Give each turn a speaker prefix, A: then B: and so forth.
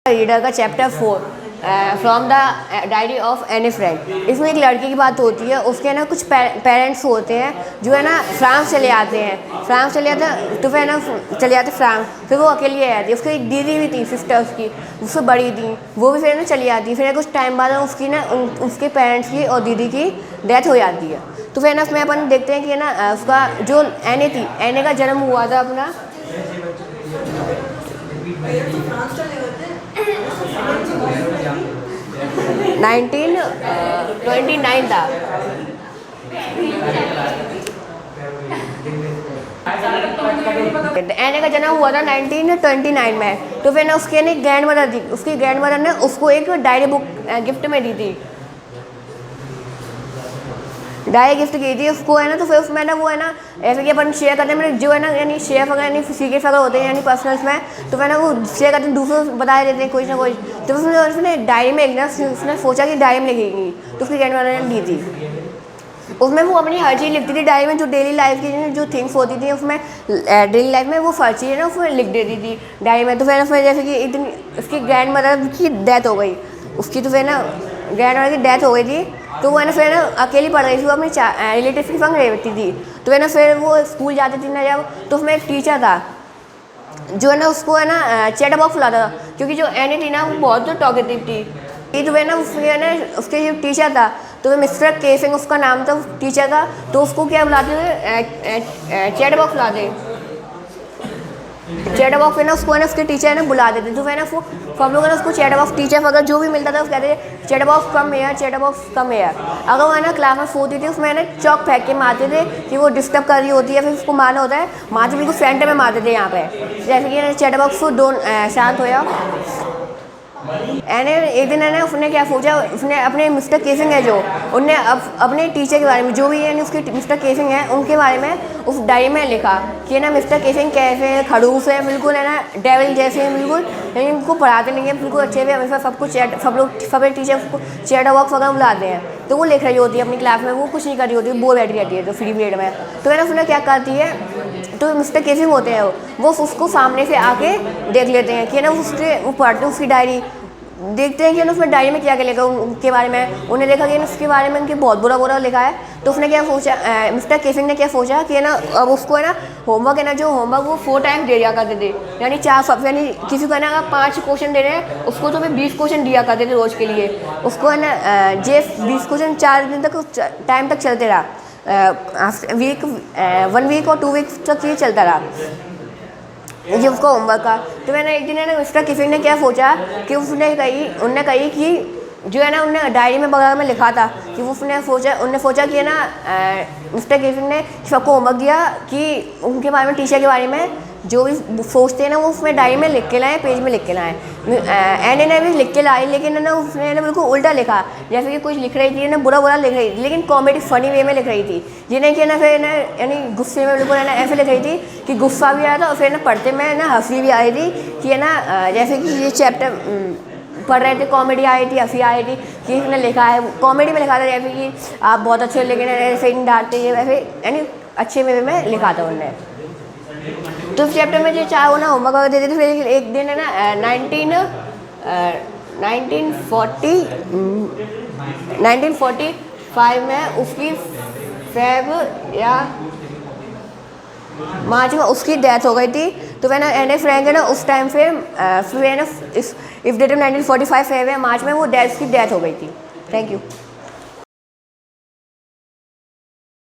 A: Reader का chapter 4 from the diary of any friend. इसमें एक लड़की की बात होती है, उसके ना कुछ पेरेंट्स होते हैं जो है ना फ्रांस चले आते हैं। फ्रांस चले आते हैं तो फिर ना चले जाते फ्रांस, फिर वो अकेली रह जाती है। उसकी एक दीदी भी थी, सिस्टर उसकी, उससे बड़ी थी, वो भी फिर ना चली जाती है। फिर कुछ टाइम बाद उसकी ना उसके पेरेंट्स की और दीदी की डेथ हो जाती है। तो फिर ना उसमें अपन देखते हैं कि ना उसका जो एने थी, एने का जन्म हुआ था अपना 1929 था। एने का जन्म हुआ था 1929 में। तो फिर ना उसके ने ग्रैंड मदर थी, उसकी ग्रैंड मदर ने उसको एक डायरी बुक गिफ्ट में दी थी, डायरी गिफ्ट की थी उसको, है ना। तो फिर उसमें ना वो है ना ऐसे कि अपन शेयर करते हैं जो है ना, यानी शेयर वगैरह यानी सीक्रेट वगैरह होते हैं यानी पर्सनल्स में, तो फिर ना वो शेयर करते हैं, दूसरों को बता देते हैं कुछ ना कुछ। तो उसने डायरी में लिखना, उसने सोचा कि डायरी में लिखेगी, तो उसकी ग्रैंड मदर ने दी थी। उसमें वो अपनी हर चीज़ लिखती थी डायरी में, जो डेली लाइफ की जो थिंग्स होती थी उसमें, डेली लाइफ में वो हर चीज़ है ना उसमें लिख देती थी डायरी में। तो फिर जैसे कि इतनी उसकी ग्रैंड मदर की डेथ हो गई, उसकी तो फिर ना ग्रैंड मदर की डेथ हो गई थी। तो वो है ना फिर ना अकेली पढ़ रही थी, वो अपने रिलेटिव की संग रहती थी। तो है ना फिर वो स्कूल जाती थी ना जब, तो उसमें एक टीचर था जो है ना उसको है ना चैट बॉक्स बुलाता था, क्योंकि जो एनी थी ना वो बहुत टॉकेटिव थी। तो है ना उसके है ना उसके जो टीचर था, तो वो मिस्टर केसिंग उसका नाम था टीचर का। तो उसको क्या बुलाते थे, चैट बॉक्स बुलाते, चैट बॉक्स है ना उसको है ना उसके टीचर है ना बुला देते। तो है ना वो हम लोग है ना उसको चैट बॉक्स टीचर वगैरह जो भी मिलता था उसको कहते थे चैट बॉक्स कम एयर, चैट बॉक्स कम एयर। अगर वो है ना क्लास में सोती थी उसमें है ना चौक फेंक के मारते थे कि वो डिस्टर्ब कर रही होती है, फिर उसको मारना होता है, मारते बिल्कुल सेंटर में मारते थे यहाँ पे, जैसे कि चैट बॉक्स को शांत हो जाओ। एने एक दिन है ना उसने क्या सोचा, उसने अपने मिस्टर केसिंग है जो, उनने अपने टीचर के बारे में, जो भी है उसके मिस्टर केसिंग है उनके बारे में उस डायरी में लिखा कि ना मिस्टर केसिंग कैसे खड़ूस है, बिल्कुल है ना डेविल जैसे हैं बिल्कुल, लेकिन उनको पढ़ाते नहीं है बिल्कुल अच्छे से, हमेशा सब टीचर उसको चैट बॉक्स वगैरह बुलाते हैं। तो वो लिख रही होती है अपनी क्लास में, वो कुछ नहीं कर रही होती, बोर बैठी रहती है तो फ्री पीरियड में। तो है ना उसने क्या करती है, तो मिस्टर केसिंग होते हैं वो उसको सामने से आके देख लेते हैं कि ना वो पढ़ते हैं उसकी डायरी, देखते हैं कि ना उसमें डायरी में क्या क्या लिखा उनके बारे में। उन्हें देखा कि उसके बारे में उनके बहुत बुरा बुरा लिखा है। तो उसने क्या सोचा, मिस्टर केसिंग ने क्या सोचा कि ना अब उसको है ना होमवर्क है ना, जो होमवर्क वो 4 टाइम दे दिया करते थे, यानी 4 यानी किसी को है ना अगर 5 क्वेश्चन दे रहे हैं उसको तो फिर 20 क्वेश्चन दिया करते थे रोज़ के लिए। उसको है ना 20 क्वेश्चन 4 दिन तक टाइम तक चलते रहा, 1 वीक और 2 वीक तक ये चलता रहा ये उसका होमवर्क का। तो मैंने एक दिन है ना मिस्टर केसिंग ने क्या सोचा कि उन्होंने कही कि जो है ना उन्होंने डायरी में बगैर में लिखा था कि उन्होंने सोचा कि है ना मिस्टर केसिंग ने सबको होमवर्क दिया कि उनके बारे में, टीचर के बारे में जो भी सोचते हैं ना वो उसमें डायरी में लिख के लाएँ, पेज में लिख के लाएँ। एने ने भी लिख के लाई, लेकिन ना उसने ना बिल्कुल उल्टा लिखा, जैसे कि कुछ लिख रही थी ना बुरा बुरा लिख रही थी, लेकिन कॉमेडी फनी वे में लिख रही थी, जिन्हें कि ना फिर ना यानी गुस्से में बिल्कुल है ना ऐसे लिख रही थी कि गुस्सा भी आया था और फिर ना पढ़ते में ना हंसी भी आई थी कि है ना जैसे कि ये चैप्टर पढ़ रहे थे, कॉमेडी आई थी, हंसी आई थी कि इसने लिखा है, कॉमेडी में लिखा था जैसे कि आप बहुत अच्छे, लेकिन ऐसे ही डांटते हैं, वैसे यानी अच्छे वे में लिखा था उन्होंने। तो इस चैप्टर में जो चाहे वो ना होमवर्क वगैरह देते थे। फिर एक दिन है ना 1945 में उसकी फेब या मार्च में उसकी डेथ हो गई थी। तो वह ना एने फ्रैंक है ना उस टाइम से फिर है ना इस डेट में 1945 फेब है मार्च में वो उसकी डेथ हो गई थी। Thank you.